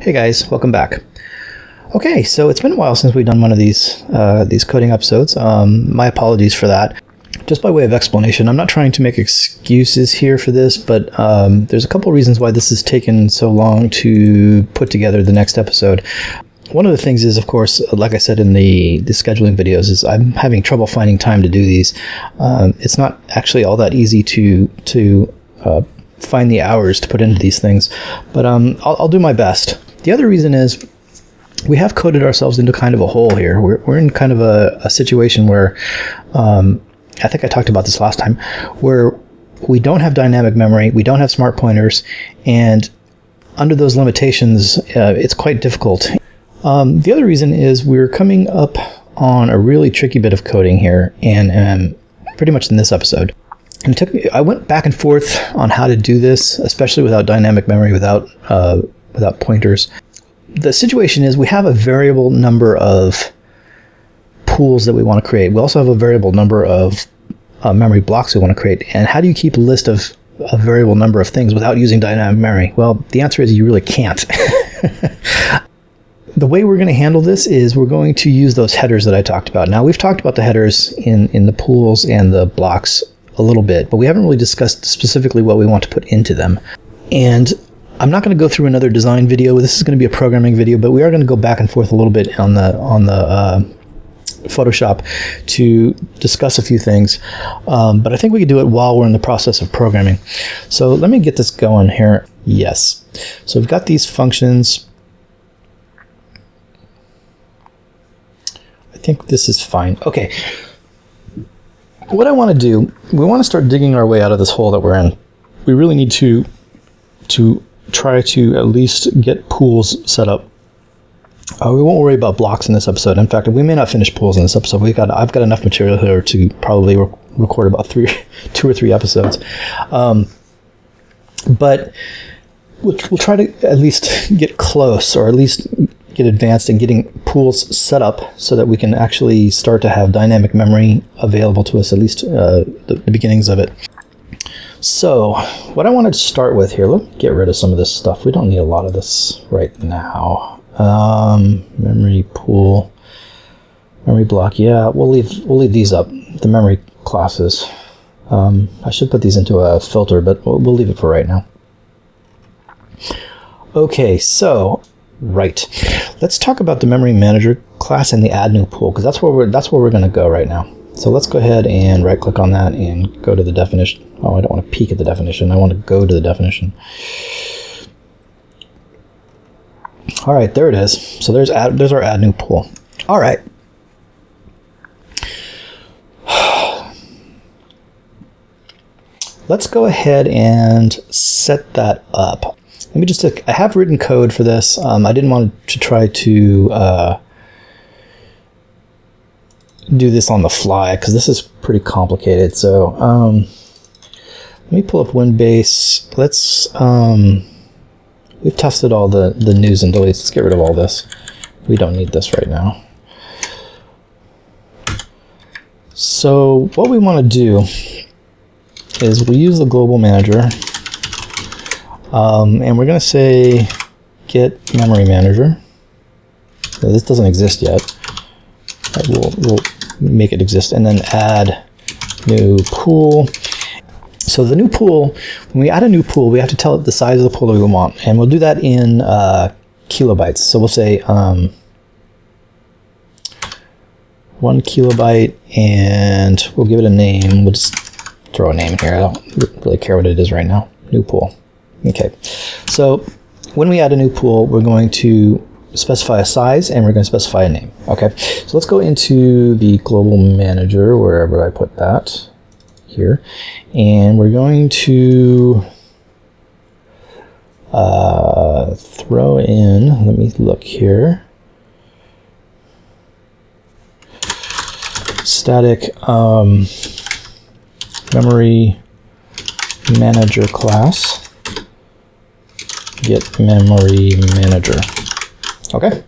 Hey guys, welcome back. Okay, so it's been a while since we've done one of these coding episodes. My apologies for that. Just by way of explanation, I'm not trying to make excuses here for this, but there's a couple reasons why this has taken so long to put together the next episode. One of the things is, of course, like I said in the scheduling videos, is I'm having trouble finding time to do these. It's not actually all that easy to find the hours to put into these things, but I'll do my best. The other reason is we have coded ourselves into kind of a hole here. We're in kind of a situation where, I think I talked about this last time, where we don't have dynamic memory, we don't have smart pointers, and under those limitations, it's quite difficult. The other reason is we're coming up on a really tricky bit of coding here, and pretty much in this episode. And it took me, I went back and forth on how to do this, especially without dynamic memory, without pointers. The situation is we have a variable number of pools that we want to create. We also have a variable number of memory blocks we want to create. And how do you keep a list of a variable number of things without using dynamic memory? Well, the answer is you really can't. The way we're going to handle this is we're going to use those headers that I talked about. Now, we've talked about the headers in the pools and the blocks a little bit, but we haven't really discussed specifically what we want to put into them. And I'm not going to go through another design video. This is going to be a programming video, but we are going to go back and forth a little bit on the Photoshop to discuss a few things. But I think we could do it while we're in the process of programming. So let me get this going here. Yes. So we've got these functions. I think this is fine. Okay. What I want to do, we want to start digging our way out of this hole that we're in. We really need to try to at least get pools set up. We won't worry about blocks in this episode. In fact, we may not finish pools in this episode. I've got enough material here to probably record about 2 or 3 episodes. But we'll try to at least get close, or at least get advanced in getting pools set up so that we can actually start to have dynamic memory available to us, at least the beginnings of it. So what I wanted to start with here, let's get rid of some of this stuff. We don't need a lot of this right now. Memory pool, memory block. Yeah, we'll leave these up, the memory classes. I should put these into a filter, but we'll leave it for right now. Okay, so right, let's talk about the memory manager class and the add new pool, because that's where we're going to go right now. So let's go ahead and right click on that and go to the definition. Oh, I don't want to peek at the definition. I want to go to the definition. All right, there it is. So there's our add new pool. All right. Let's go ahead and set that up. Let me just, I have written code for this. I didn't want to try to do this on the fly because this is pretty complicated. So let me pull up WinBase. Let's, we've tested all the news and deletes. Let's get rid of all this. We don't need this right now. So what we want to do is we'll use the global manager. And we're going to say get memory manager. Now, this doesn't exist yet. We'll make it exist, and then add new pool. So the new pool, when we add a new pool, we have to tell it the size of the pool that we want, and we'll do that in kilobytes. So we'll say 1 kilobyte, and we'll give it a name. We'll just throw a name here. I don't really care what it is right now. New pool. Okay, so when we add a new pool, we're going to specify a size and we're going to specify a name. Okay, so let's go into the global manager, wherever I put that here, and we're going to throw in, let me look here, static memory manager class. Get memory manager. Okay.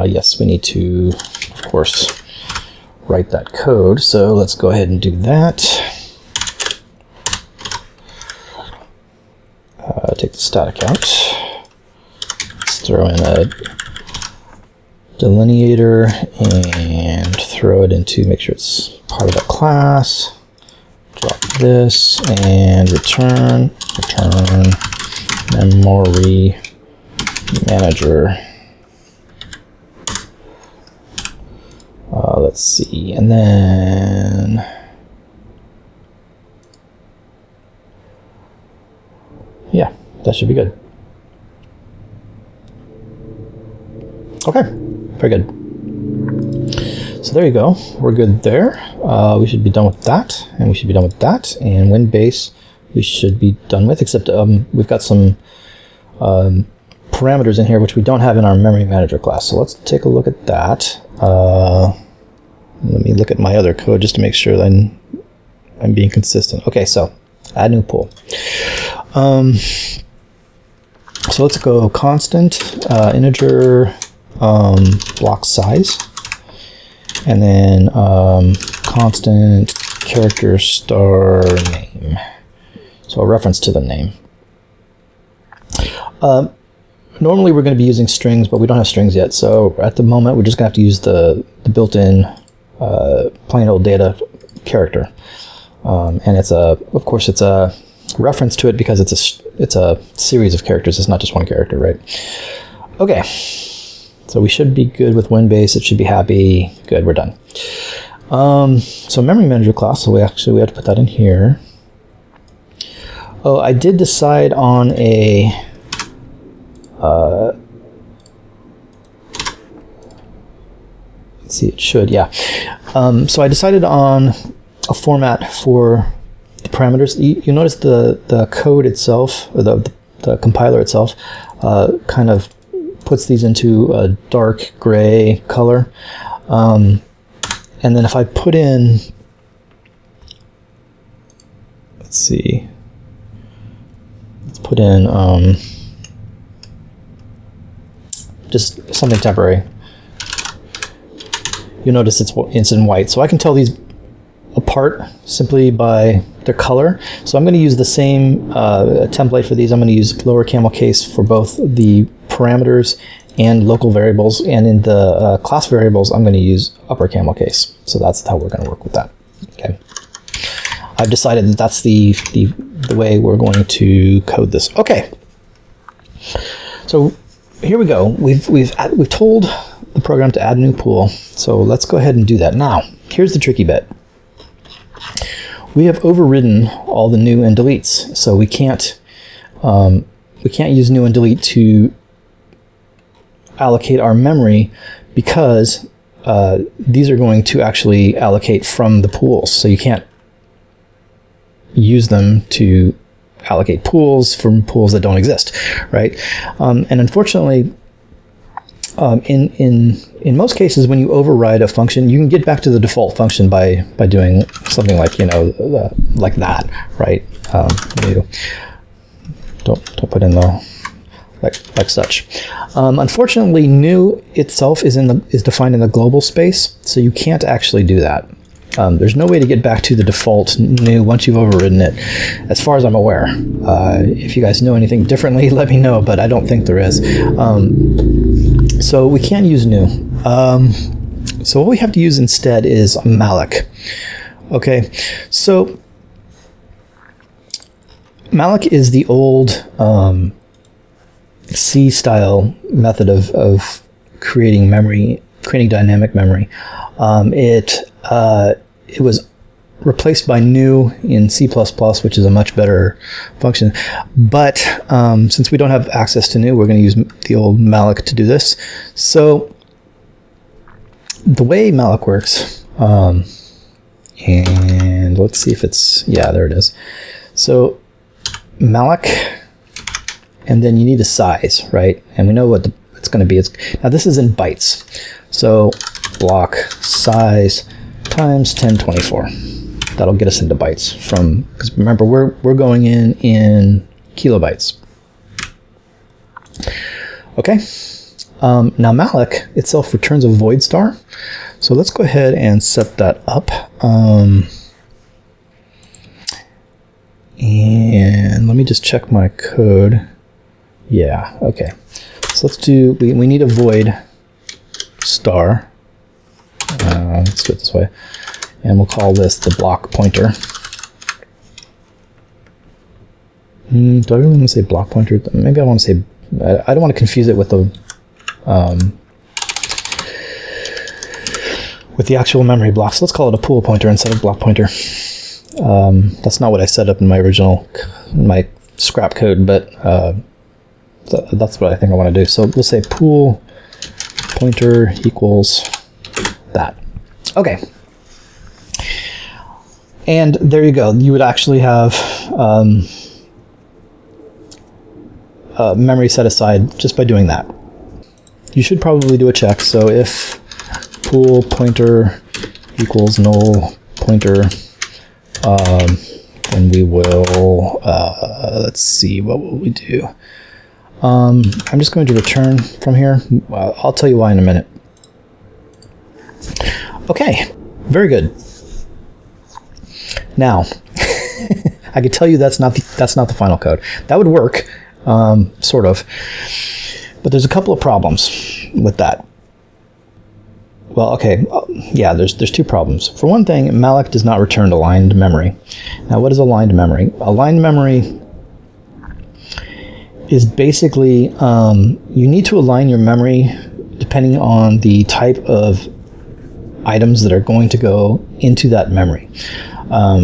Yes, we need to, of course, write that code. So let's go ahead and do that. take the static out. Let's throw in a delineator and throw it into, make sure it's part of the class. Drop this and return memory manager. Let's see, and then yeah, that should be good. Okay, very good. So there you go. We're good there. We should be done with that, and we should be done with that. And WinBase, we should be done with, except we've got some parameters in here which we don't have in our memory manager class. So let's take a look at that. Let me look at my other code just to make sure that I'm being consistent. Okay, so add new pool. So let's go constant integer block size, and then constant character star name. So a reference to the name. Normally we're going to be using strings, but we don't have strings yet. So at the moment, we're just going to have to use the built-in plain old data character. And it's of course, it's a reference to it because it's a series of characters. It's not just one character, right? Okay. So we should be good with WinBase. It should be happy. Good, we're done. So memory manager class, so we have to put that in here. Oh, I did decide on a let's see, it should, yeah. So I decided on a format for the parameters. You notice the code itself, or the compiler itself, kind of puts these into a dark gray color. And then if I put in, let's see, let's put in just something temporary. You'll notice it's in white. So I can tell these apart simply by their color. So I'm going to use the same template for these. I'm going to use lower camel case for both the parameters and local variables. And in the class variables, I'm going to use upper camel case. So that's how we're going to work with that. Okay. I've decided that that's the way we're going to code this. Okay. So here we go. We've told the program to add a new pool. So let's go ahead and do that. Now, here's the tricky bit. We have overridden all the new and deletes. So we can't use new and delete to allocate our memory because these are going to actually allocate from the pools. So you can't use them to allocate pools from pools that don't exist, right? And unfortunately, in most cases, when you override a function, you can get back to the default function by doing something like, like that, right? Don't put in the like such. Unfortunately, new itself is defined in the global space, so you can't actually do that. There's no way to get back to the default new once you've overridden it, as far as I'm aware. If you guys know anything differently, let me know, but I don't think there is. So we can't use new. So what we have to use instead is malloc. Okay, so malloc is the old C-style method of creating memory, creating dynamic memory. It was replaced by new in C++, which is a much better function. But since we don't have access to new, we're going to use the old malloc to do this. So the way malloc works, and let's see if it's, yeah, there it is. So malloc, and then you need a size, right? And we know what it's going to be. Now this is in bytes. So block size times 1024. That'll get us into bytes because remember, we're going in kilobytes. Okay. Now malloc itself returns a void star. So let's go ahead and set that up. And let me just check my code. Yeah, okay. So let's do, we need a void star. Let's do it this way. And we'll call this the block pointer. Do I really want to say block pointer? Maybe I want to say, I don't want to confuse it with the actual memory block. So let's call it a pool pointer instead of block pointer. That's not what I set up in my scrap code, but that's what I think I want to do. So we'll say pool pointer equals that. Okay. And there you go. You would actually have memory set aside just by doing that. You should probably do a check. So if pool pointer equals null pointer, then we will, let's see, what will we do? I'm just going to return from here. I'll tell you why in a minute. Okay, very good. Now, I could tell you that's not the final code. That would work, sort of, but there's a couple of problems with that. Well, okay, yeah, there's two problems. For one thing, malloc does not return aligned memory. Now, what is aligned memory? Aligned memory is basically, you need to align your memory depending on the type of items that are going to go into that memory.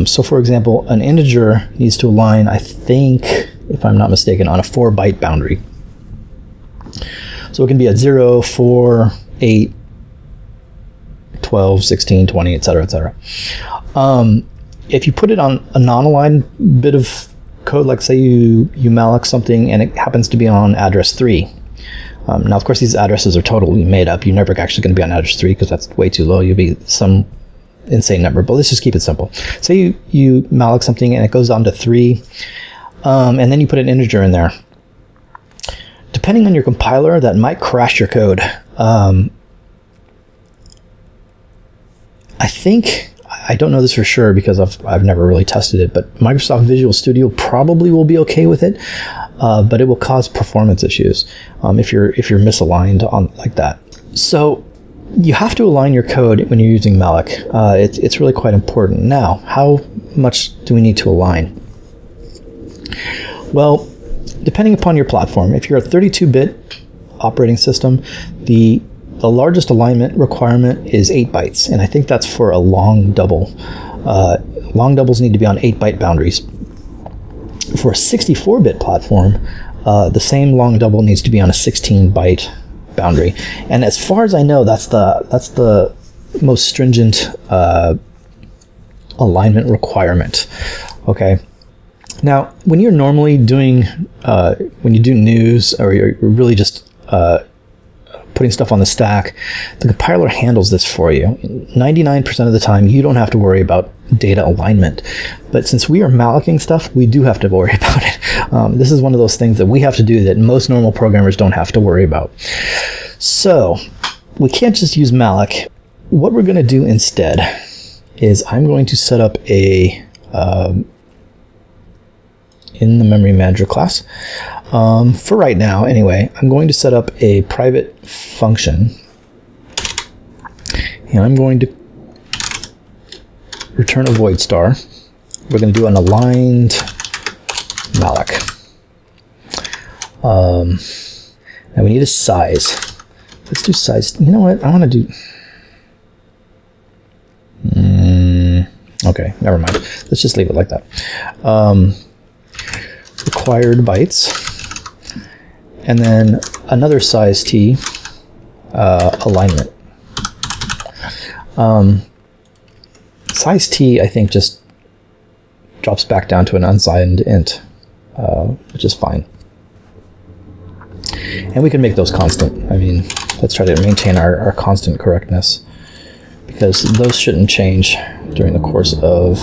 So for example, an integer needs to align, I think, if I'm not mistaken, on a 4-byte boundary. So it can be at 0, 4, 8, 12, 16, 20, etc., etc. If you put it on a non-aligned bit of code, like say you malloc something and it happens to be on address 3. Now, of course, these addresses are totally made up. You're never actually going to be on address 3 because that's way too low. You'll be some insane number, but let's just keep it simple. Say you malloc something and it goes on to 3, and then you put an integer in there. Depending on your compiler, that might crash your code. I think, I don't know this for sure because I've never really tested it, but Microsoft Visual Studio probably will be okay with it, but it will cause performance issues if you're misaligned on like that. So you have to align your code when you're using malloc. It's really quite important. Now, how much do we need to align? Well, depending upon your platform, if you're a 32-bit operating system, the largest alignment requirement is 8 bytes, and I think that's for a long double. Long doubles need to be on 8-byte boundaries. For a 64-bit platform, the same long double needs to be on a 16-byte boundary. And as far as I know, that's the most stringent alignment requirement. Okay. Now, when you're normally doing, when you do news, or you're really just putting stuff on the stack, the compiler handles this for you. 99% of the time, you don't have to worry about data alignment. But since we are mallocing stuff, we do have to worry about it. This is one of those things that we have to do that most normal programmers don't have to worry about. So we can't just use malloc. What we're going to do instead is I'm going to set up a in the memory manager class. For right now, anyway, I'm going to set up a private function, and I'm going to return a void star. We're going to do an aligned malloc. Now we need a size. Let's do size. You know what? I want to do. Okay, never mind. Let's just leave it like that. Required bytes, and then another size t alignment. Size t, I think, just drops back down to an unsigned int, which is fine. And we can make those constant. I mean, let's try to maintain our constant correctness, because those shouldn't change during the course of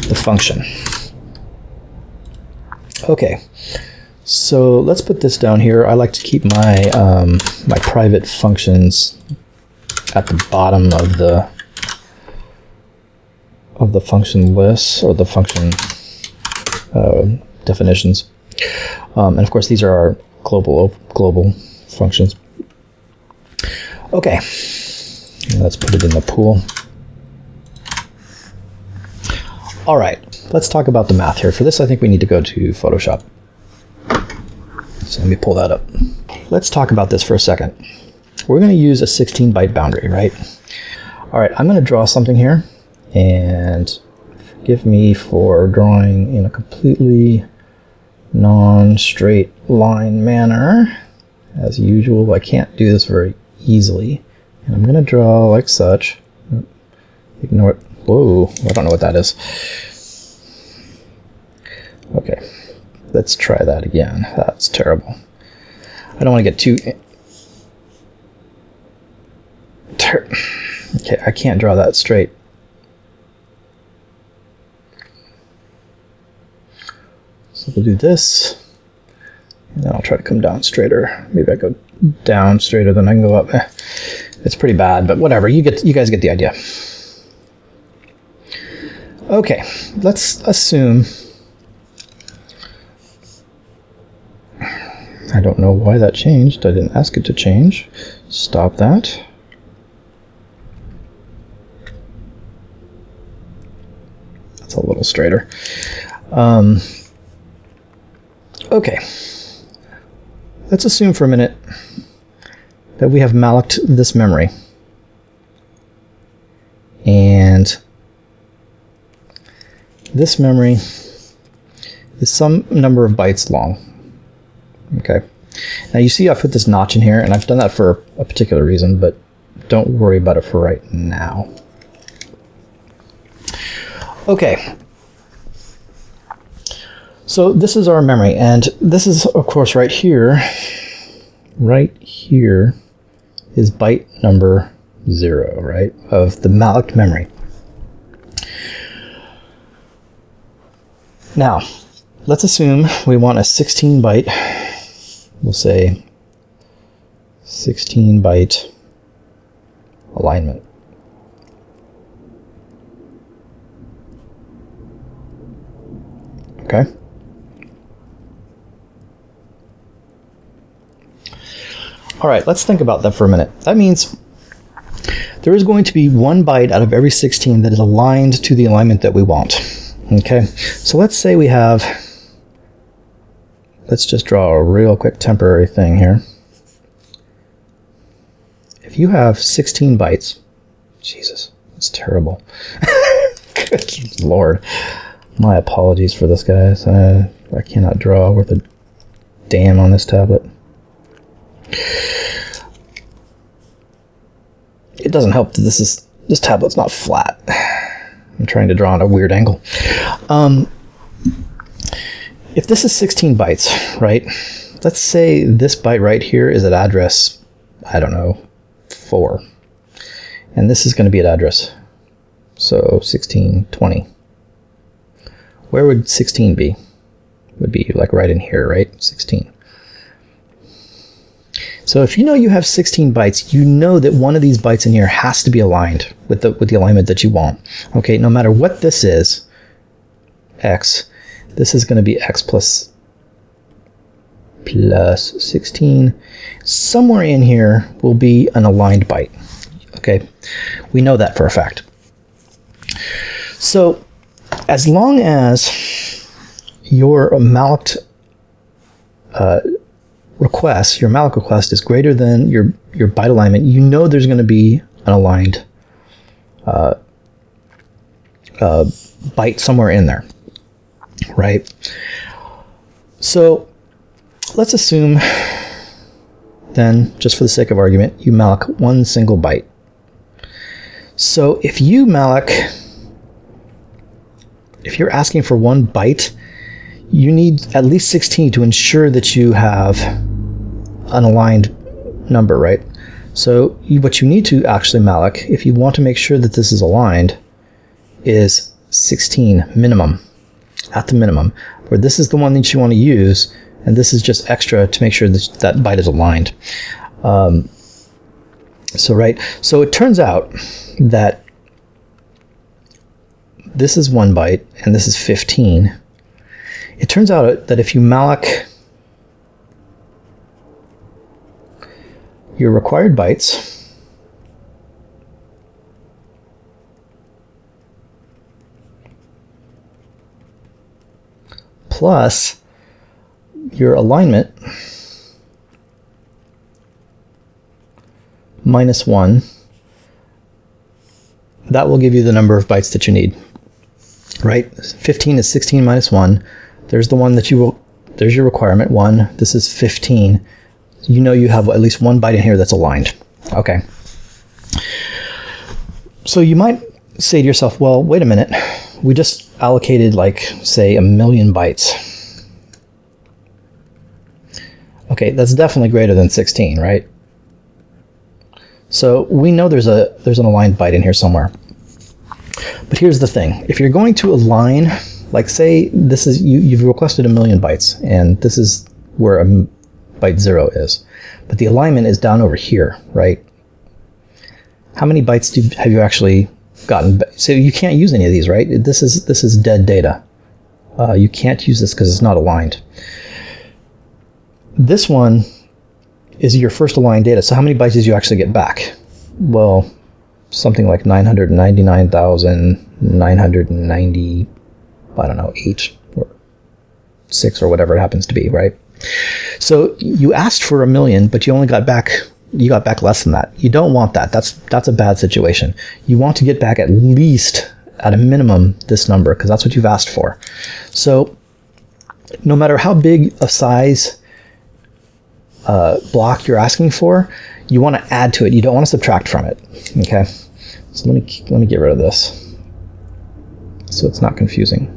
the function. Okay, so let's put this down here. I like to keep my my private functions at the bottom of the function list, or the function definitions. And of course, these are our global functions. Okay, let's put it in the pool. All right, let's talk about the math here. For this, I think we need to go to Photoshop. So let me pull that up. Let's talk about this for a second. We're going to use a 16-byte boundary, right? All right, I'm going to draw something here, and forgive me for drawing in a completely non-straight line manner. As usual, I can't do this very easily. And I'm going to draw like such. Ignore it. Whoa, I don't know what that is. Okay, let's try that again. That's terrible. I don't want to get too... Okay, I can't draw that straight. So we'll do this, and then I'll try to come down straighter. Maybe I go down straighter than I can go up. It's pretty bad, but whatever. You guys get the idea. Okay, let's assume. I don't know why that changed. I didn't ask it to change. Stop that. That's a little straighter. Okay. Let's assume for a minute that we have malloced this memory. And this memory is some number of bytes long. Okay. Now you see I put this notch in here, and I've done that for a particular reason, but don't worry about it for right now. Okay. So this is our memory, and this is, of course, right here is byte number 0, right, of the malloc memory. Now, let's assume we want a 16-byte, we'll say 16-byte alignment. Okay. All right, let's think about that for a minute. That means there is going to be 1 byte out of every 16 that is aligned to the alignment that we want. Okay, so let's say we have, let's just draw a real quick temporary thing here. If you have 16 bytes, Jesus, that's terrible. Good Lord. My apologies for this, guys. I cannot draw worth a damn on this tablet. It doesn't help that this tablet's not flat. I'm trying to draw on a weird angle. If this is 16 bytes, right? Let's say this byte right here is at address, I don't know, 4. And this is going to be at address, so 16, 20. Where would 16 be? Would be like right in here, right? 16. So if you know you have 16 bytes, you know that one of these bytes in here has to be aligned with the alignment that you want. Okay, no matter what this is, x, this is going to be x plus 16. Somewhere in here will be an aligned byte. Okay, we know that for a fact. So as long as your malloc request, your malloc request is greater than your byte alignment, you know there's going to be an aligned byte somewhere in there, right? So let's assume then, just for the sake of argument, you malloc 1 single byte. So if you're asking for 1 byte, you need at least 16 to ensure that you have an aligned number, right? So what you need to actually malloc, if you want to make sure that this is aligned, is 16 minimum, at the minimum, where this is the one that you want to use, and this is just extra to make sure that that byte is aligned. So it turns out that this is 1 byte, and this is 15. It turns out that if you malloc your required bytes plus your alignment minus 1, that will give you the number of bytes that you need, right? 15 is 16 minus 1. There's the one that you will, there's your requirement, 1. This is 15. You know you have at least one byte in here that's aligned. Okay. So you might say to yourself, well, wait a minute. We just allocated, like, say, 1,000,000 bytes. Okay, that's definitely greater than 16, right? So we know there's an aligned byte in here somewhere. But here's the thing. If you're going to align, like, say this is you've requested 1,000,000 bytes, and this is where byte 0 is. But the alignment is down over here, right? How many bytes have you actually gotten? So you can't use any of these, right? This is dead data. You can't use this because it's not aligned. This one is your first aligned data. So how many bytes did you actually get back? Well, something like 999,990, I don't know, 8 or 6 or whatever it happens to be, right? So you asked for 1,000,000, but you got back less than that. You don't want that. That's a bad situation. You want to get back at least, at a minimum, this number, because that's what you've asked for. So no matter how big a size block you're asking for, you want to add to it. You don't want to subtract from it. Okay. So let me get rid of this so it's not confusing.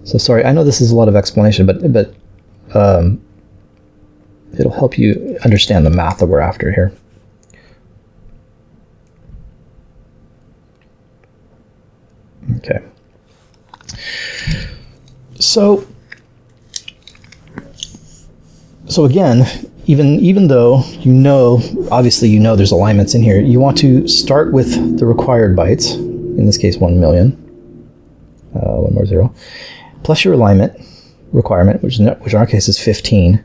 So sorry, I know this is a lot of explanation, but it'll help you understand the math that we're after here. Okay. So again, even though obviously there's alignments in here, you want to start with the required bytes, in this case 1,000,000, one more 0, plus your alignment requirement, which in our case is 15.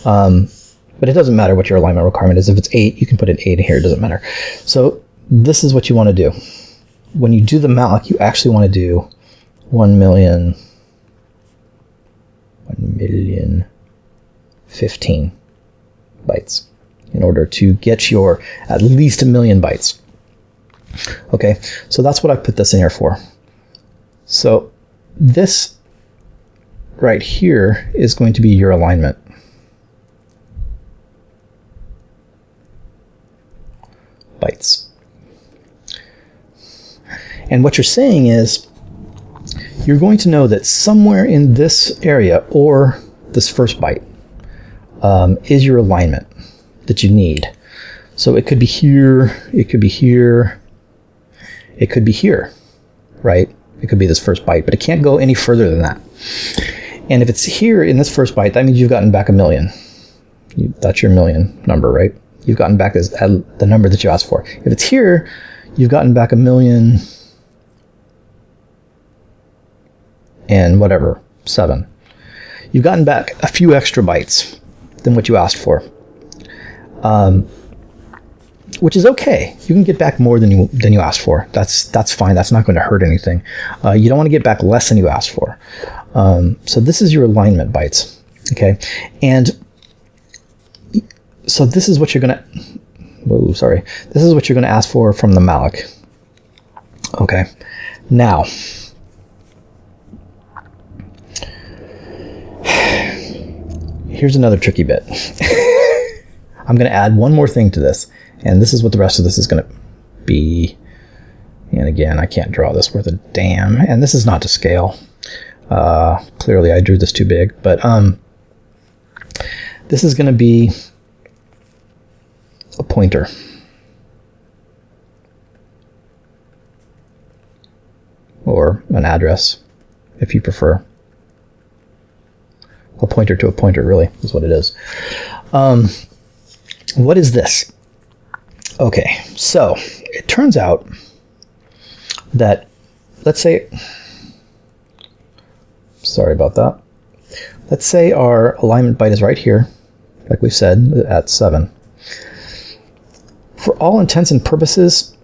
But it doesn't matter what your alignment requirement is. If it's 8, you can put an 8 in here, it doesn't matter. So this is what you want to do. When you do the malloc, you actually want to do 1,000,015 bytes in order to get your at least 1,000,000 bytes. Okay, so that's what I put this in here for. So this right here is going to be your alignment. Bytes. And what you're saying is you're going to know that somewhere in this area, or this first byte, is your alignment that you need. So it could be here, it could be here, it could be here, right? It could be this first byte, but it can't go any further than that. And if it's here in this first byte, that means you've gotten back 1,000,000. That's your 1,000,000 number, right? You've gotten back the number that you asked for. If it's here, you've gotten back 1,000,000 and whatever, 7. You've gotten back a few extra bytes than what you asked for, which is okay. You can get back more than you asked for. That's fine. That's not going to hurt anything. You don't want to get back less than you asked for. So this is your alignment bytes, okay? And so this is what you're going to. Whoa, sorry. This is what you're going to ask for from the malloc. Okay. Now, here's another tricky bit. I'm going to add one more thing to this, and this is what the rest of this is going to be. And again, I can't draw this worth a damn, and this is not to scale. Clearly, I drew this too big, but this is going to be a pointer. Or an address, if you prefer. A pointer to a pointer, really, is what it is. What is this? Okay, so it turns out that let's say, sorry about that. Let's say our alignment byte is right here, like we've said, at 7. For all intents and purposes,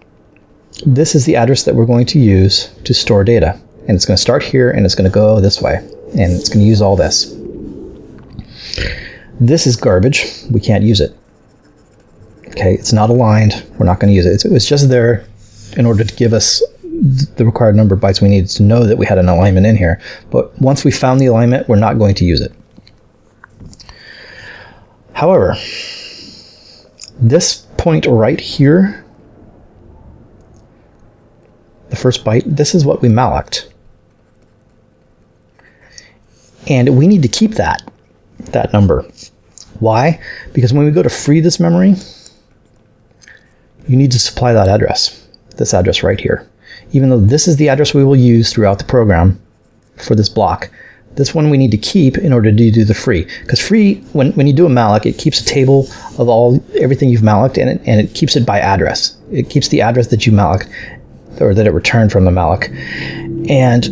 this is the address that we're going to use to store data. And it's going to start here, and it's going to go this way. And it's going to use all this. This is garbage. We can't use it. Okay, it's not aligned. We're not going to use it. It was just there in order to give us the required number of bytes we needed to know that we had an alignment in here. But once we found the alignment, we're not going to use it. However, this point right here, the first byte, this is what we malloced. And we need to keep that number. Why? Because when we go to free this memory, you need to supply that address, this address right here. Even though this is the address we will use throughout the program for this block, this one we need to keep in order to do the free. Because free, when you do a malloc, it keeps a table of everything you've malloced, and it keeps it by address. It keeps the address that you malloced, or that it returned from the malloc. And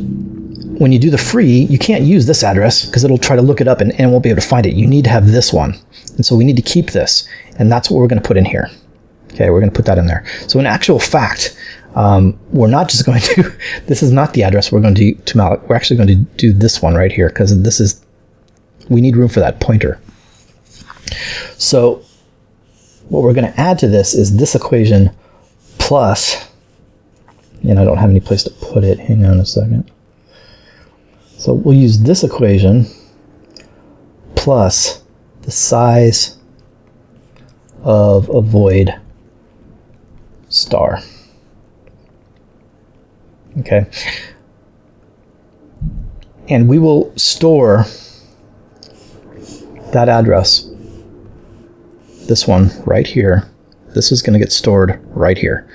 when you do the free, you can't use this address because it'll try to look it up and won't be able to find it. You need to have this one. And so we need to keep this. And that's what we're going to put in here. Okay, we're going to put that in there. So in actual fact, we're not just going to, this is not the address we're going to malloc. We're actually going to do this one right here because this is, we need room for that pointer. So what we're going to add to this is this equation plus, and I don't have any place to put it. Hang on a second. So we'll use this equation plus the size of a void star. Okay. And we will store that address, this one right here. This is going to get stored right here.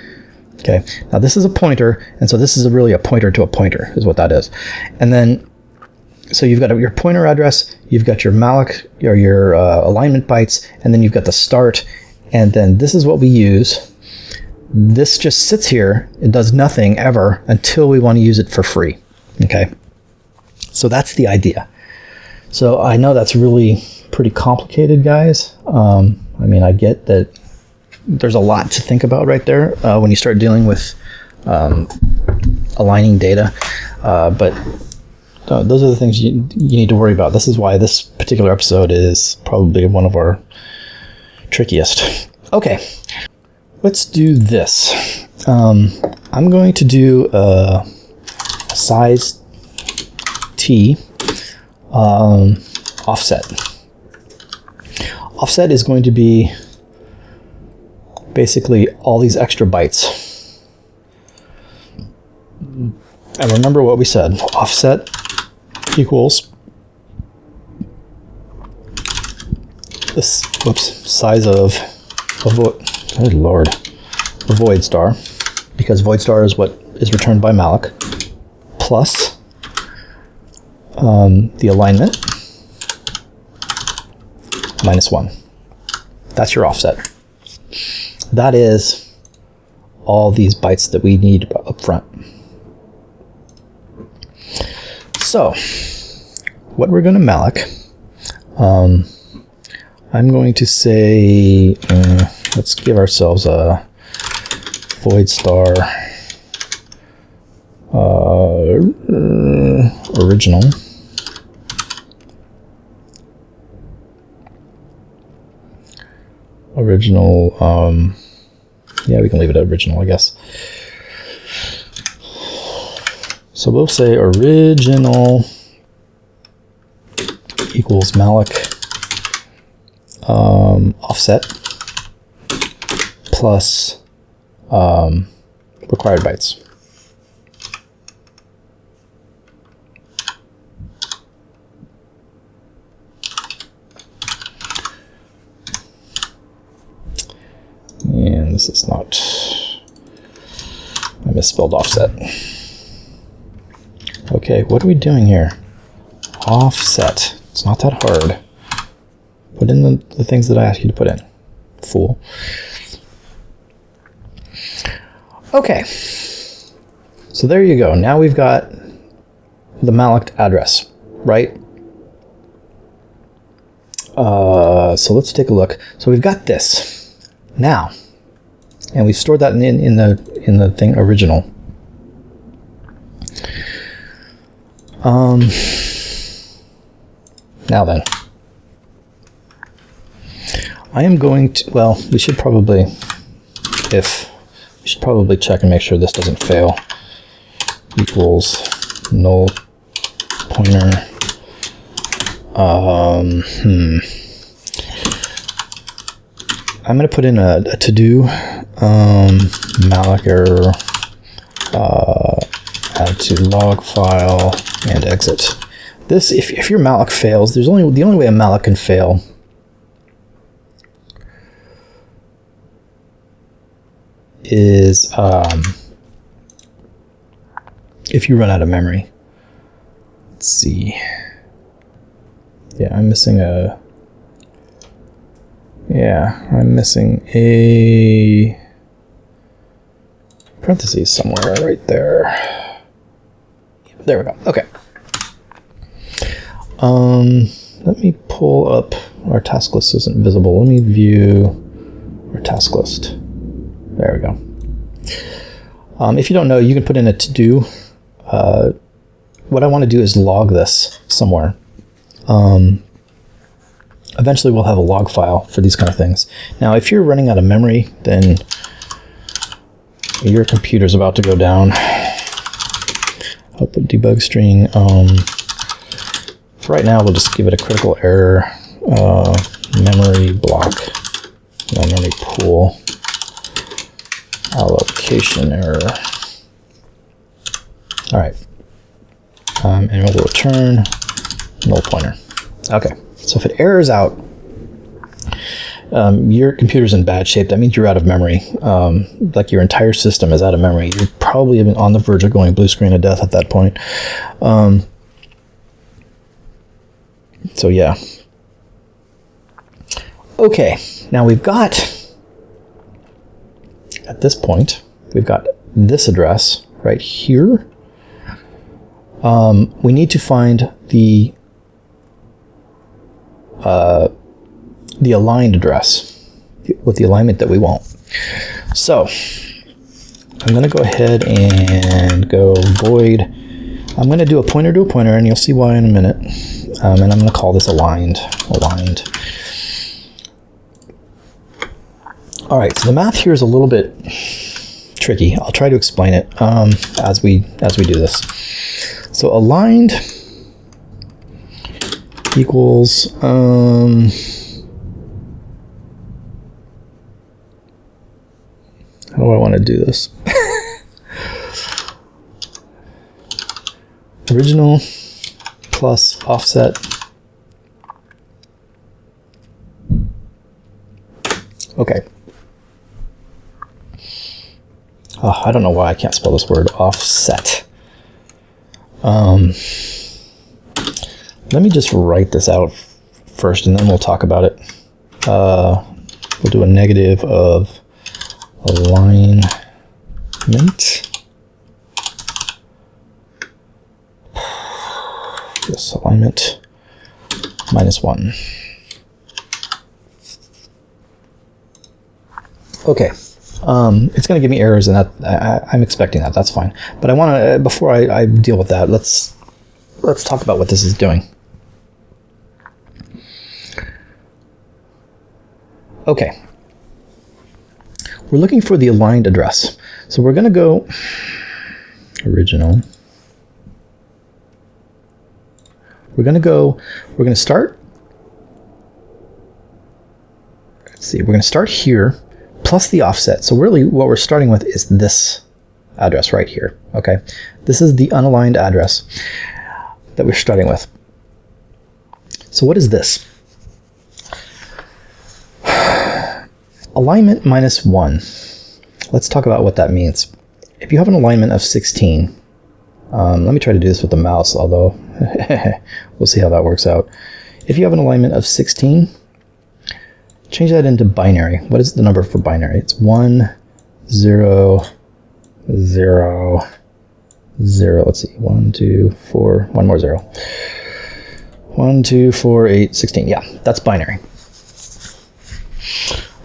Okay. Now this is a pointer, and so this is really a pointer to a pointer is what that is. And then so you've got your pointer address, you've got your malloc or your alignment bytes, and then you've got the start, and then this is what we use. This just sits here. It does nothing ever until we want to use it for free. Okay, so that's the idea. So I know that's really pretty complicated, guys. I mean, I get that there's a lot to think about right there when you start dealing with aligning data, but those are the things you need to worry about. This is why this particular episode is probably one of our trickiest. Okay, let's do this. I'm going to do a size T offset. Offset is going to be basically all these extra bytes. And remember what we said. Offset equals this, size of good lord, a void star, because void star is what is returned by malloc, plus the alignment minus 1. That's your offset. That is all these bytes that we need up front. So, what we're going to malloc, I'm going to say, let's give ourselves a void star original. Yeah, we can leave it at original, I guess. So we'll say original equals malloc offset plus required bytes. And this is not, I misspelled offset. Okay, what are we doing here? Offset. It's not that hard. Put in the things that I asked you to put in. Fool. Okay. So there you go. Now we've got the malloc address, right? So let's take a look. So we've got this now, and we've stored that in the thing original. Now then, I am going to, well, we should probably check and make sure this doesn't fail. Equals null pointer. I'm going to put in a to-do malloc error, add to log file, and exit. This, if your malloc fails, the only way a malloc can fail is if you run out of memory. Let's see. Yeah, I'm missing a parentheses somewhere right there. There we go. Okay. Let me pull up our task list. Isn't visible. Let me view our task list. There we go. If you don't know, you can put in a to-do. What I want to do is log this somewhere. Eventually we'll have a log file for these kind of things. Now, if you're running out of memory, then your computer's about to go down. Output debug string. For right now, we'll just give it a critical error. Memory block, memory pool, allocation error. All right. And we'll return null pointer. Okay, so if it errors out, your computer's in bad shape. That means you're out of memory. Like your entire system is out of memory. You're probably even on the verge of going blue screen of death at that point. So yeah. Okay, now we've got, at this point, we've got this address right here. We need to find the aligned address with the alignment that we want. So I'm going to go ahead and go void. I'm going to do a pointer to a pointer, and you'll see why in a minute. And I'm going to call this aligned. All right, so the math here is a little bit tricky. I'll try to explain it as we do this. So aligned equals how do I want to do this? Original plus offset. Okay. Oh, I don't know why I can't spell this word, offset. Let me just write this out first, and then we'll talk about it. We'll do a negative of alignment. Yes, alignment -1. Okay. It's going to give me errors, and that I'm expecting that. That's fine. But I want to, before I deal with that, let's talk about what this is doing. Okay. We're looking for the aligned address. So we're going to go original. We're going to start. Let's see. We're going to start here plus the offset. So really what we're starting with is this address right here. Okay. This is the unaligned address that we're starting with. So what is this? Alignment -1. Let's talk about what that means. If you have an alignment of 16, let me try to do this with the mouse, although we'll see how that works out. If you have an alignment of 16, change that into binary. What is the number for binary? It's 1, 0, 0, 0. Let's see, 1, 2, 4, one more 0. 1, 2, 4, 8, 16. Yeah, that's binary.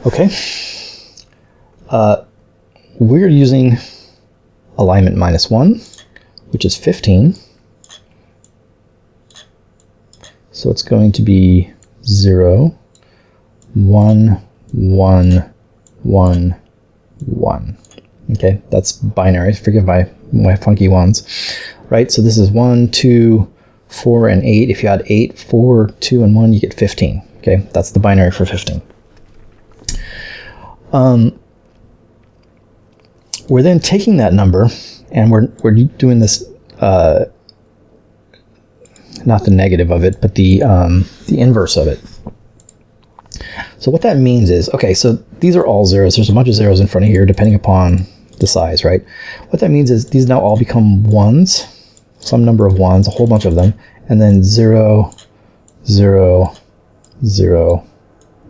Okay. We're using alignment -1, which is 15. So it's going to be 0, 1, 1, 1, 1. Okay, that's binary. Forgive my funky ones. Right, so this is 1, 2, 4, and 8. If you add 8, 4, 2, and 1, you get 15. Okay, that's the binary for 15. We're then taking that number and we're doing this, not the negative of it, but the inverse of it. So what that means is, okay, so these are all zeros. There's a bunch of zeros in front of here, depending upon the size, right? What that means is these now all become ones, some number of ones, a whole bunch of them, and then 0, 0, 0,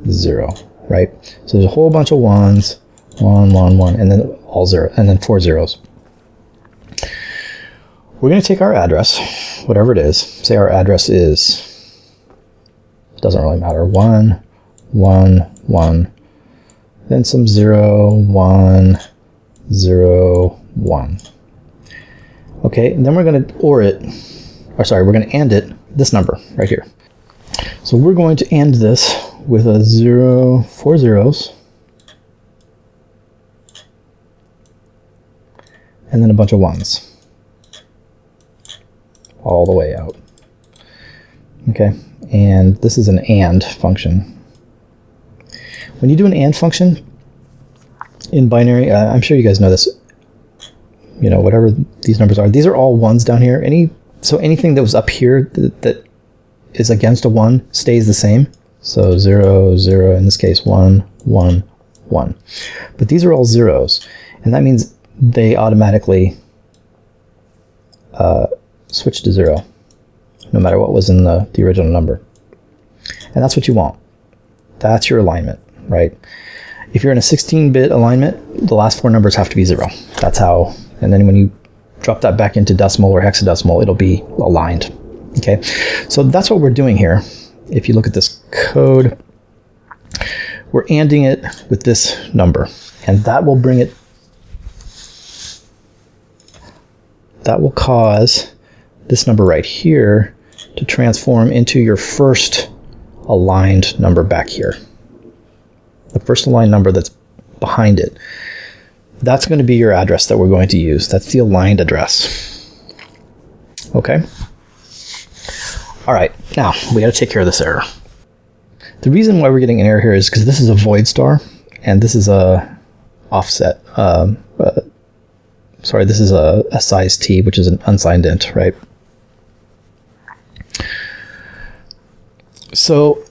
0, right? So there's a whole bunch of ones, 1, 1, 1, and then all 0, and then 4 zeros. We're going to take our address, whatever it is. Say our address is, doesn't really matter, 1, 1, 1, then some 0, 1, 0, 1. Okay, and then we're going to we're going to AND it, this number right here. So we're going to AND this with a 0, 4 zeros, and then a bunch of ones all the way out. Okay, and this is an AND function. When you do an AND function in binary, I'm sure you guys know this, you know, whatever these numbers are, these are all ones down here. So anything that was up here that is against a 1 stays the same. So 0, 0, in this case 1, 1, 1. But these are all zeros, and that means they automatically switch to 0, no matter what was in the original number. And that's what you want. That's your alignment, right? If you're in a 16-bit alignment, the last 4 numbers have to be 0. That's how, and then when you drop that back into decimal or hexadecimal, it'll be aligned. Okay, so that's what we're doing here. If you look at this code, we're ANDing it with this number, and that will bring it, that will cause this number right here to transform into your first aligned number back here. The first aligned number that's behind it. That's going to be your address that we're going to use. That's the aligned address. Okay? All right, now we got to take care of this error. The reason why we're getting an error here is because this is a void star, and this is a offset. This is a size t, which is an unsigned int, right? So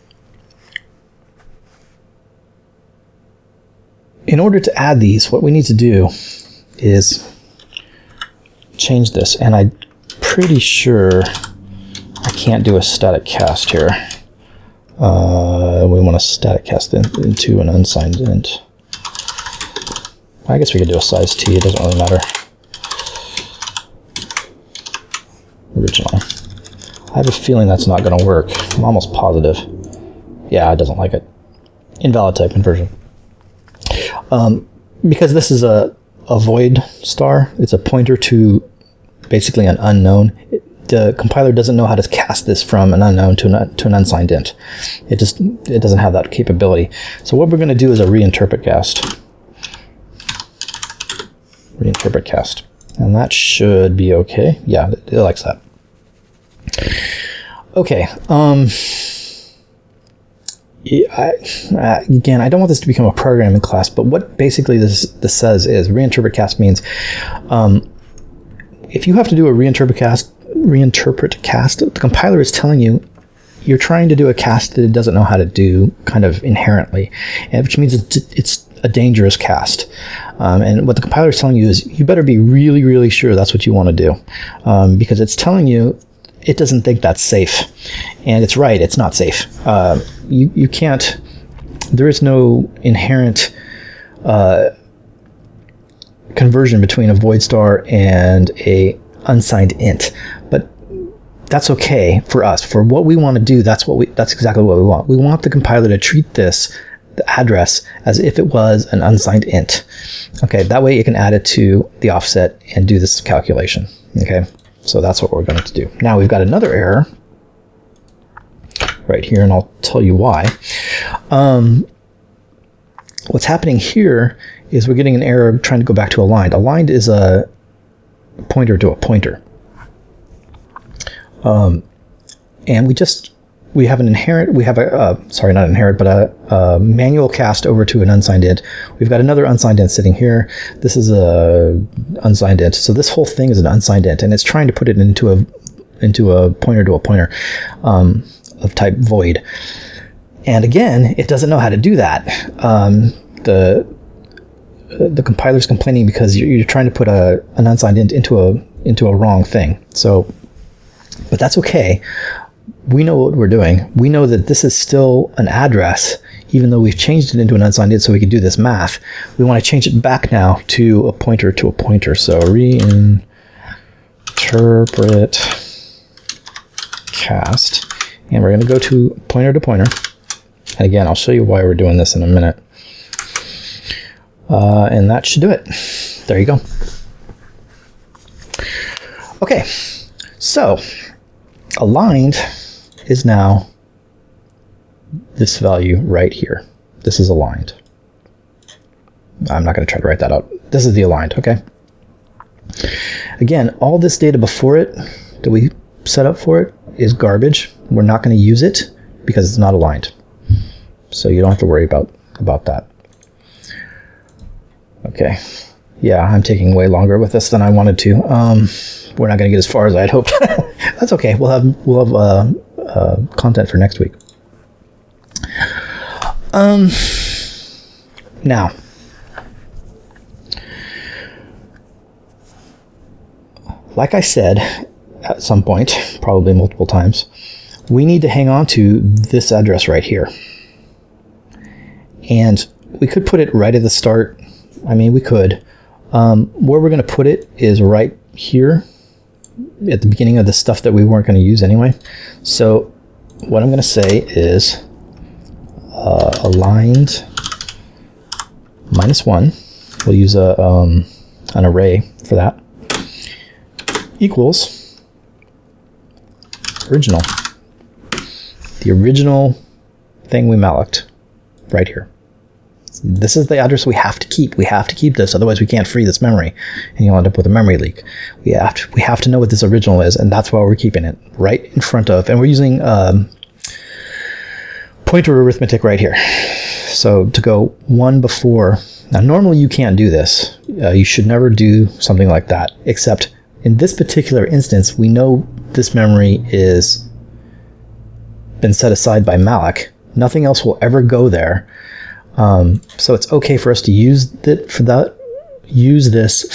in order to add these, what we need to do is change this, and I'm pretty sure I can't do a static cast here. We want to static cast into an unsigned int. I guess we could do a size t, it doesn't really matter. Original. I have a feeling that's not going to work. I'm almost positive. Yeah, it doesn't like it. Invalid type conversion. Because this is a void star, it's a pointer to basically an unknown. The compiler doesn't know how to cast this from an unknown to an unsigned int. It doesn't have that capability. So what we're going to do is a reinterpret cast. Reinterpret cast. And that should be okay. Yeah, it likes that. Okay. Again, I don't want this to become a programming class, but what basically this says is reinterpret cast means if you have to do a reinterpret cast, the compiler is telling you you're trying to do a cast that it doesn't know how to do kind of inherently, and which means it's a dangerous cast. And what the compiler is telling you is you better be really, really sure that's what you want to do, because it's telling you it doesn't think that's safe, and it's right, it's not safe. You can't, there is no inherent conversion between a void star and a unsigned int, but that's okay for us. For what we want to do, that's exactly what we want. We want the compiler to treat this, the address, as if it was an unsigned int. Okay, that way it can add it to the offset and do this calculation. Okay, so that's what we're going to do. Now we've got another error right here, and I'll tell you why. What's happening here is we're getting an error trying to go back to aligned. Aligned is a pointer to a pointer. And we have a manual cast over to an unsigned int. We've got another unsigned int sitting here. This is a unsigned int. So this whole thing is an unsigned int, and it's trying to put it into a pointer to a pointer of type void. And again, it doesn't know how to do that. The compiler's complaining because you're trying to put an unsigned int into a wrong thing. So, but that's okay. We know what we're doing. We know that this is still an address, even though we've changed it into an unsigned int so we can do this math. We want to change it back now to a pointer to a pointer. So reinterpret cast, and we're going to go to pointer to pointer. And again, I'll show you why we're doing this in a minute. And that should do it. There you go. Okay, so aligned is now this value right here. This is aligned. I'm not going to try to write that out. This is the aligned, okay? Again, all this data before it that we set up for it is garbage. We're not going to use it because it's not aligned. So you don't have to worry about that. Okay. Yeah, I'm taking way longer with this than I wanted to. We're not going to get as far as I'd hoped. That's okay. We'll have content for next week. Now, like I said, at some point, probably multiple times, we need to hang on to this address right here. And we could put it right at the start. I mean, we could. Where we're going to put it is right here at the beginning of the stuff that we weren't going to use anyway. So what I'm going to say is aligned -1. We'll use an array for that. Equals original. The original thing we malloced right here. This is the address we have to keep. We have to keep this, otherwise we can't free this memory, and you'll end up with a memory leak. We have to know what this original is, and that's why we're keeping it right in front of. And we're using pointer arithmetic right here. So to go one before. Now, normally you can't do this. You should never do something like that, except in this particular instance, we know this memory is been set aside by malloc. Nothing else will ever go there. So it's okay for us to use this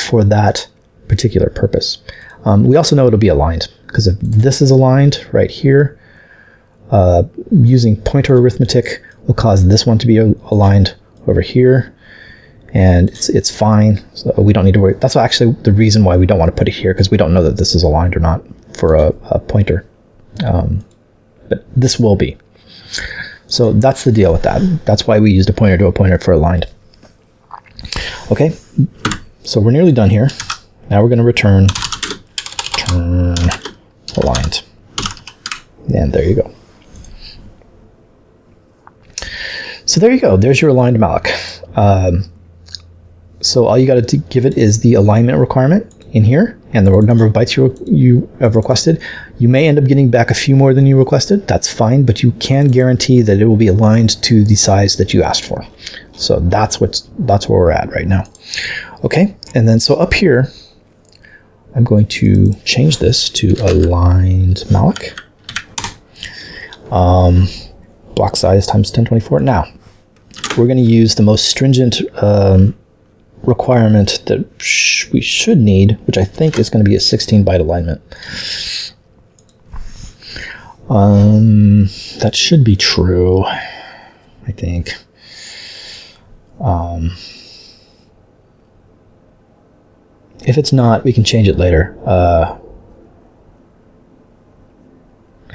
for that particular purpose. We also know it'll be aligned, because if this is aligned right here, using pointer arithmetic will cause this one to be aligned over here, and it's fine. So we don't need to worry. That's actually the reason why we don't want to put it here, because we don't know that this is aligned or not for a pointer. But this will be. So that's the deal with that. That's why we used a pointer to a pointer for aligned. Okay, so we're nearly done here. Now we're going to return aligned. And there you go. So there you go. There's your aligned malloc. So all you got to give it is the alignment requirement in here and the number of bytes you have requested. You may end up getting back a few more than you requested. That's fine, but you can guarantee that it will be aligned to the size that you asked for. So that's where we're at right now. Okay, and then so up here, I'm going to change this to aligned malloc. Block size times 1024. Now, we're going to use the most stringent requirement that we should need, which I think is going to be a 16-byte alignment. That should be true, I think. If it's not, we can change it later.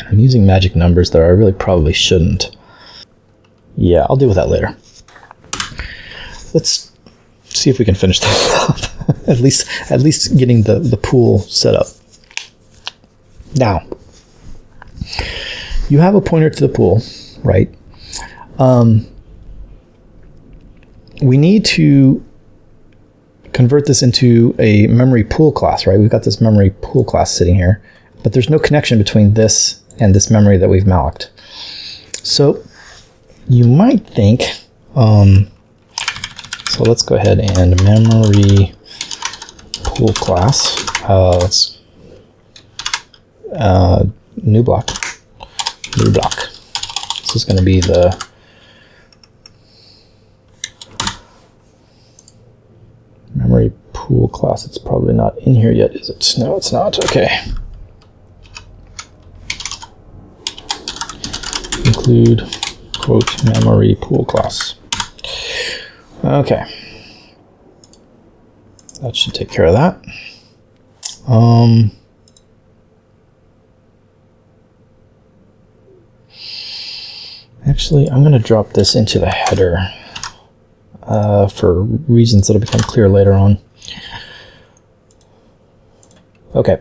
I'm using magic numbers there. I really probably shouldn't. Yeah, I'll deal with that later. Let's see if we can finish this up. at least getting the pool set up. Now, you have a pointer to the pool, right? We need to convert this into a memory pool class, right? We've got this memory pool class sitting here, but there's no connection between this and this memory that we've malloced. So you might think, so let's go ahead and memory pool class. Let's new block. This is going to be the memory pool class. It's probably not in here yet, is it? No, it's not. Okay. Include quote memory pool class. Okay. That should take care of that. Actually, I'm going to drop this into the header for reasons that'll become clear later on. Okay.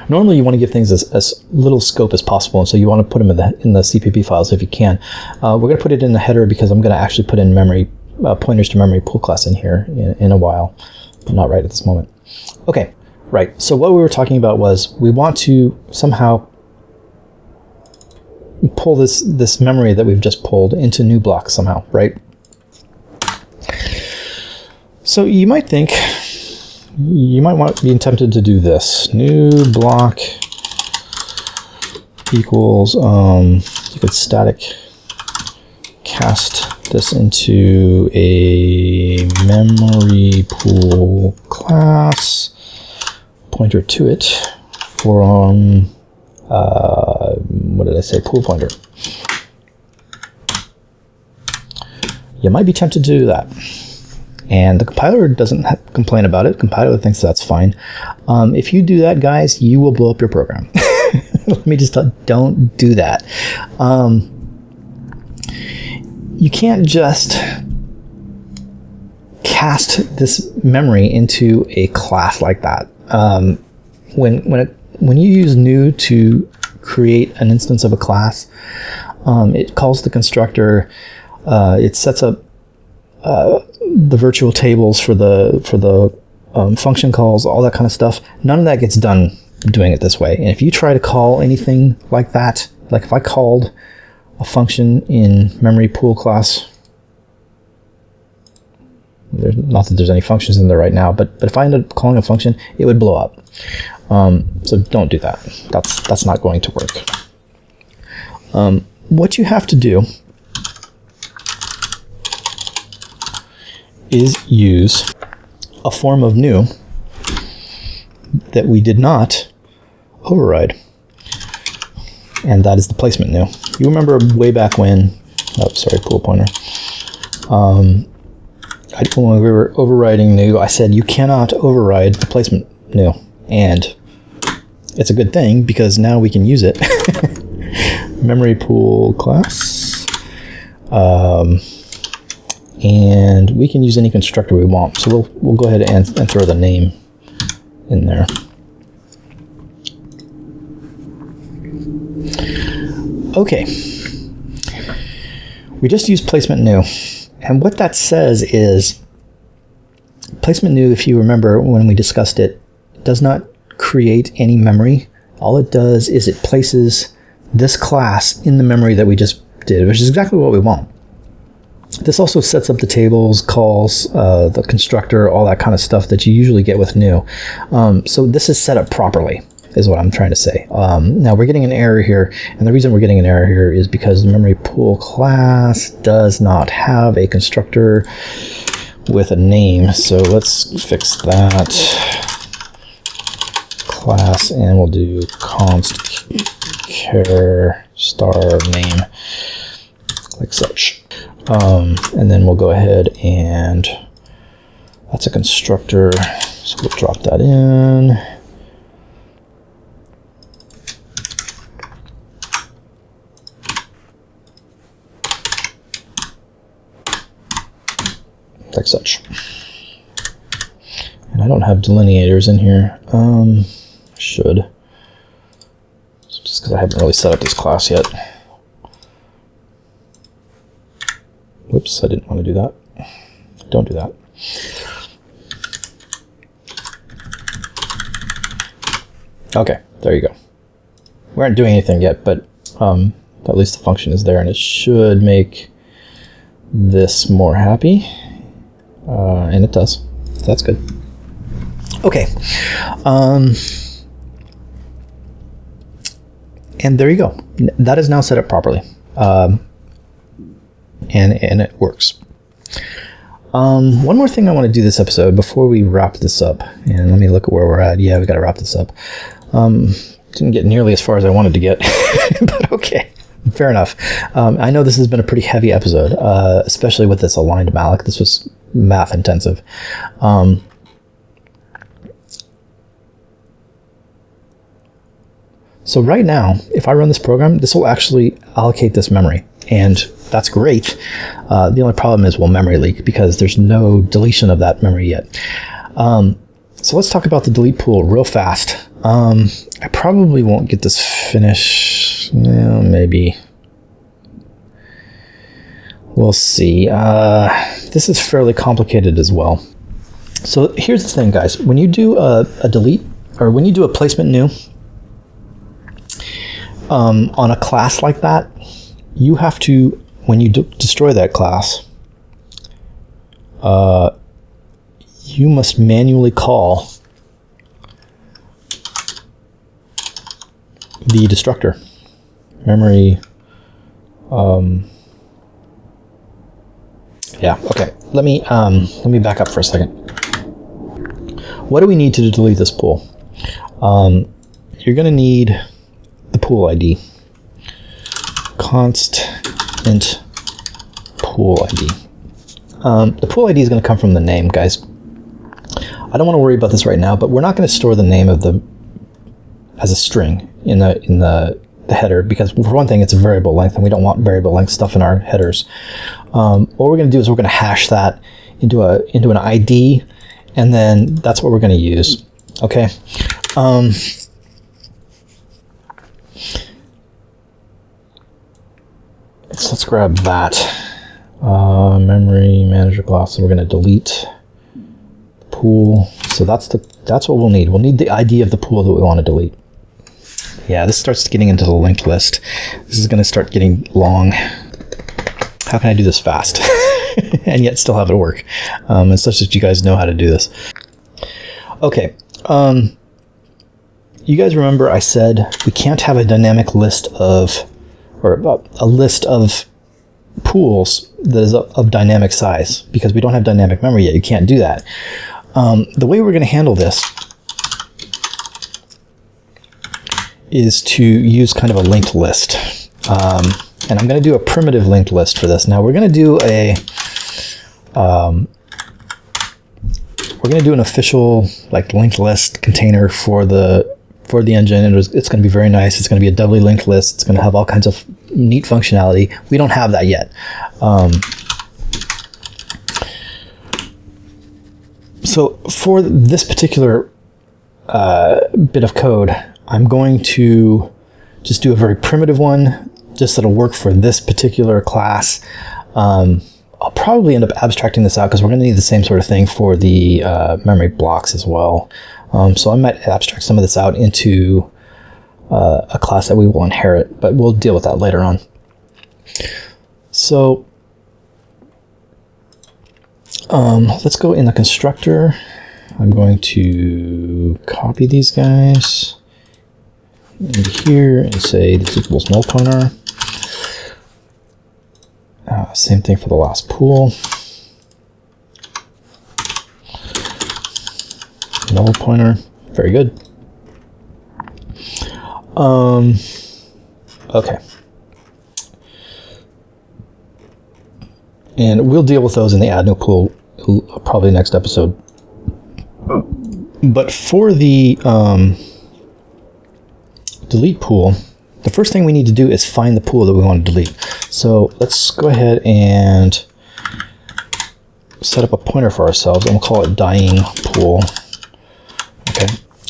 Normally you want to give things as little scope as possible, and so you want to put them in the CPP files if you can. We're going to put it in the header because I'm going to actually put in memory pointers to memory pool class in here in a while, but not right at this moment. Okay, right. So what we were talking about was we want to somehow pull this memory that we've just pulled into new blocks somehow, right? So you might think, you might want to be tempted to do this. New block equals, you could static cast this into a memory pool class, pointer to it from, what did I say, pool pointer. You might be tempted to do that. And the compiler doesn't complain about it. The compiler thinks that's fine. If you do that, guys, you will blow up your program. Let me just tell you, don't do that. You can't just cast this memory into a class like that. When you use new to create an instance of a class, it calls the constructor. It sets up the virtual tables for the function calls, all that kind of stuff. None of that gets done doing it this way. And if you try to call anything like that, like if I called a function in memory pool class, not that there's any functions in there right now, but if I ended up calling a function, it would blow up. So don't do that. That's not going to work. What you have to do is use a form of new that we did not override, and that is the placement new. You remember way back when, pool pointer. When we were overriding new, I said you cannot override the placement new, and it's a good thing because now we can use it. Memory pool class. And we can use any constructor we want. So we'll go ahead and throw the name in there. Okay. We just used placement new. And what that says is placement new, if you remember when we discussed it, does not create any memory. All it does is it places this class in the memory that we just did, which is exactly what we want. This also sets up the tables, calls, the constructor, all that kind of stuff that you usually get with new. So this is set up properly, is what I'm trying to say. Now we're getting an error here, and the reason we're getting an error here is because the memory pool class does not have a constructor with a name. So let's fix that class, and we'll do const char star name, like such. And then we'll go ahead and that's a constructor, So we'll drop that in. Like such. And I don't have delineators in here. Should. Just because I haven't really set up this class yet. Whoops, I didn't want to do that. Don't do that. Okay, there you go. We aren't doing anything yet, but at least the function is there, and it should make this more happy. And it does. So that's good. Okay. And there you go. That is now set up properly. And it works. One more thing I want to do this episode before we wrap this up. And let me look at where we're at. Yeah, we got to wrap this up. Didn't get nearly as far as I wanted to get, but okay. Fair enough. I know this has been a pretty heavy episode, especially with this aligned malloc. This was math intensive. So right now, if I run this program, this will actually allocate this memory, and that's great. The only problem is we'll memory leak because there's no deletion of that memory yet. So let's talk about the delete pool real fast. I probably won't get this finished. Well, maybe. We'll see. This is fairly complicated as well. So here's the thing, guys. When you do a delete, or when you do a placement new on a class like that, you have to, when you destroy that class, you must manually call the destructor. Memory. Yeah. Okay. Let me back up for a second. What do we need to delete this pool? You're going to need the pool ID. Const int pool ID. The pool ID is going to come from the name, guys. I don't want to worry about this right now, but we're not going to store the name of the as a string in the header, because for one thing, it's a variable length, and we don't want variable length stuff in our headers. What we're going to do is we're going to hash that into an ID, and then that's what we're going to use. Okay. So let's grab that memory manager class, and we're going to delete the pool. So that's what we'll need. We'll need the ID of the pool that we want to delete. Yeah, this starts getting into the linked list. This is going to start getting long. How can I do this fast and yet still have it work? It's such that you guys know how to do this. Okay. You guys remember I said we can't have a dynamic list of, or a list of pools that is of dynamic size, because we don't have dynamic memory yet. You can't do that. The way we're going to handle this is to use kind of a linked list. And I'm going to do a primitive linked list for this. Now we're going to do an official like linked list container for the engine, and it's going to be very nice. It's going to be a doubly linked list. It's going to have all kinds of neat functionality. We don't have that yet. So for this particular bit of code, I'm going to just do a very primitive one, just that'll work for this particular class. I'll probably end up abstracting this out because we're going to need the same sort of thing for the memory blocks as well. So I might abstract some of this out into a class that we will inherit, but we'll deal with that later on. So let's go in the constructor. I'm going to copy these guys into here and say this equals null pointer. Same thing for the last pool. Null pointer. Very good. Okay. And we'll deal with those in the add new pool probably next episode. But for the delete pool, the first thing we need to do is find the pool that we want to delete. So let's go ahead and set up a pointer for ourselves, and we'll call it dying pool. Okay,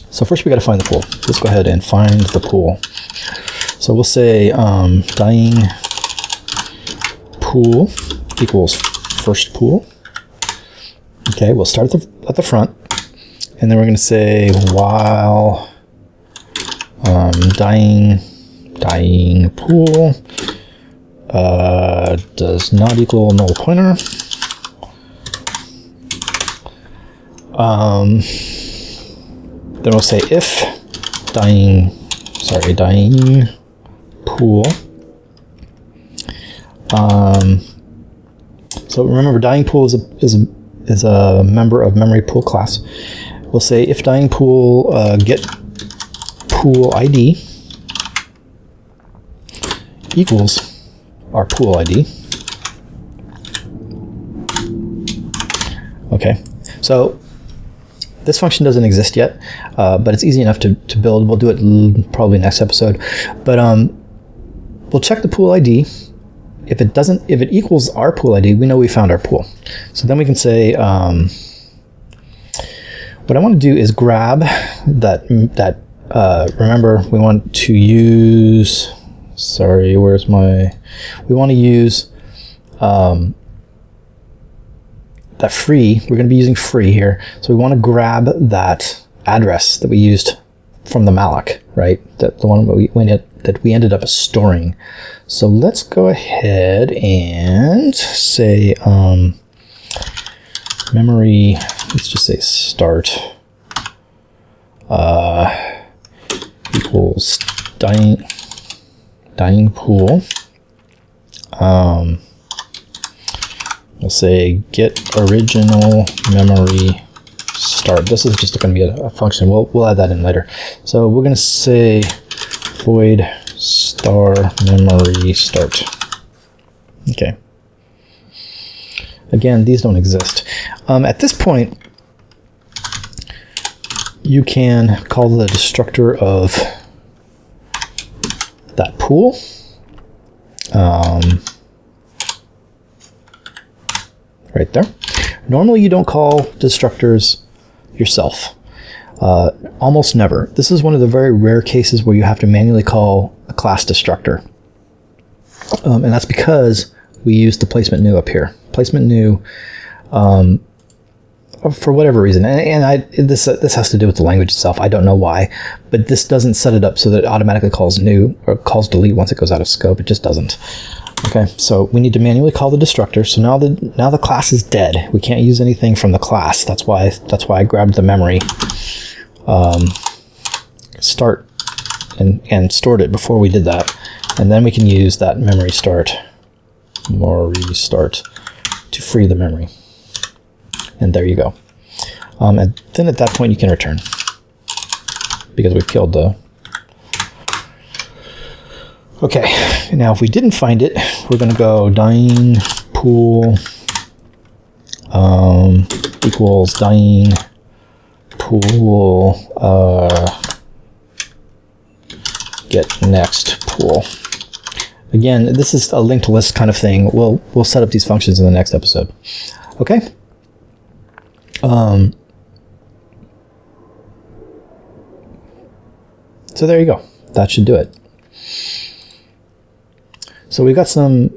so first we got to find the pool. Let's go ahead and find the pool. So we'll say dying pool equals first pool. Okay, we'll start at the front, and then we're going to say while dying pool does not equal null pointer. Then we'll say if dying pool. So remember, dying pool is a member of memory pool class. We'll say if dying pool get pool ID equals our pool ID. Okay, so this function doesn't exist yet, but it's easy enough to build. We'll do it probably next episode, but we'll check the pool ID. If it equals our pool ID, we know we found our pool. So then we can say, what I want to do is grab that, remember we want to use, we want to use that free, we're going to be using free here. So we want to grab that address that we used from the malloc, right? The one that we ended up storing. So let's go ahead and say memory, let's just say start equals dying pool. We'll say get original memory start. This is just going to be a function. We'll add that in later. So we're going to say void star memory start. Okay. Again, these don't exist. At this point, you can call the destructor of that pool. Right there. Normally you don't call destructors yourself. Almost never. This is one of the very rare cases where you have to manually call a class destructor. And that's because we use the placement new up here. Placement new, for whatever reason, this has to do with the language itself. I don't know why, but this doesn't set it up so that it automatically calls new or calls delete once it goes out of scope. It just doesn't. Okay, so we need to manually call the destructor. So now the class is dead. We can't use anything from the class. That's why I grabbed the memory start and stored it before we did that, and then we can use that memory start to free the memory. And there you go. And then at that point you can return, because we've killed the. Okay, now if we didn't find it, we're going to go dying pool equals dying pool get next pool. Again, this is a linked list kind of thing. We'll set up these functions in the next episode. Okay. So there you go. That should do it. So we've got some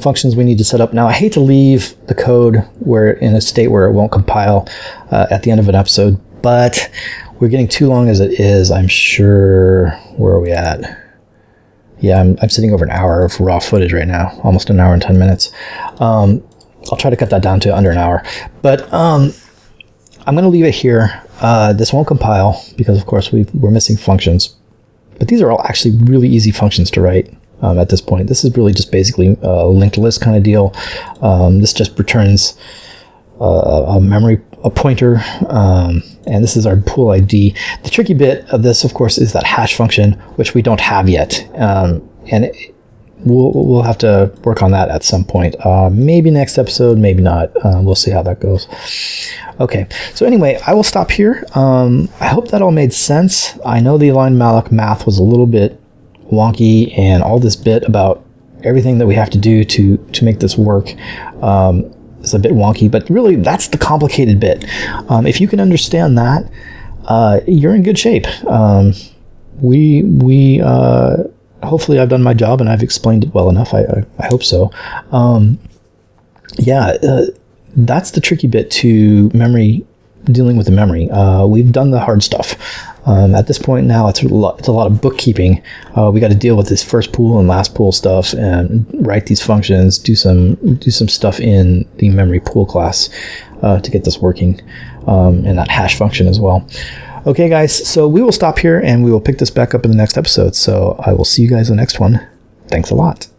functions we need to set up. Now, I hate to leave the code in a state where it won't compile at the end of an episode, but we're getting too long as it is, I'm sure. Where are we at? Yeah, I'm sitting over an hour of raw footage right now, almost an hour and 10 minutes. I'll try to cut that down to under an hour. But I'm going to leave it here. This won't compile because, of course, we're missing functions. But these are all actually really easy functions to write. At this point, this is really just basically a linked list kind of deal. This just returns a pointer, and this is our pool ID. The tricky bit of this, of course, is that hash function, which we don't have yet. And we'll have to work on that at some point. Maybe next episode, maybe not. We'll see how that goes. Okay, so anyway, I will stop here. I hope that all made sense. I know the aligned malloc math was a little bit wonky, and all this bit about everything that we have to do to make this work is a bit wonky, but really that's the complicated bit. If you can understand that, you're in good shape. Hopefully I've done my job and I've explained it well enough. I hope so. That's the tricky bit to memory, dealing with the memory. We've done the hard stuff. At this point now, it's a lot of bookkeeping. We got to deal with this first pool and last pool stuff and write these functions, do some stuff in the memory pool class to get this working, and that hash function as well. Okay, guys, so we will stop here and we will pick this back up in the next episode. So I will see you guys in the next one. Thanks a lot.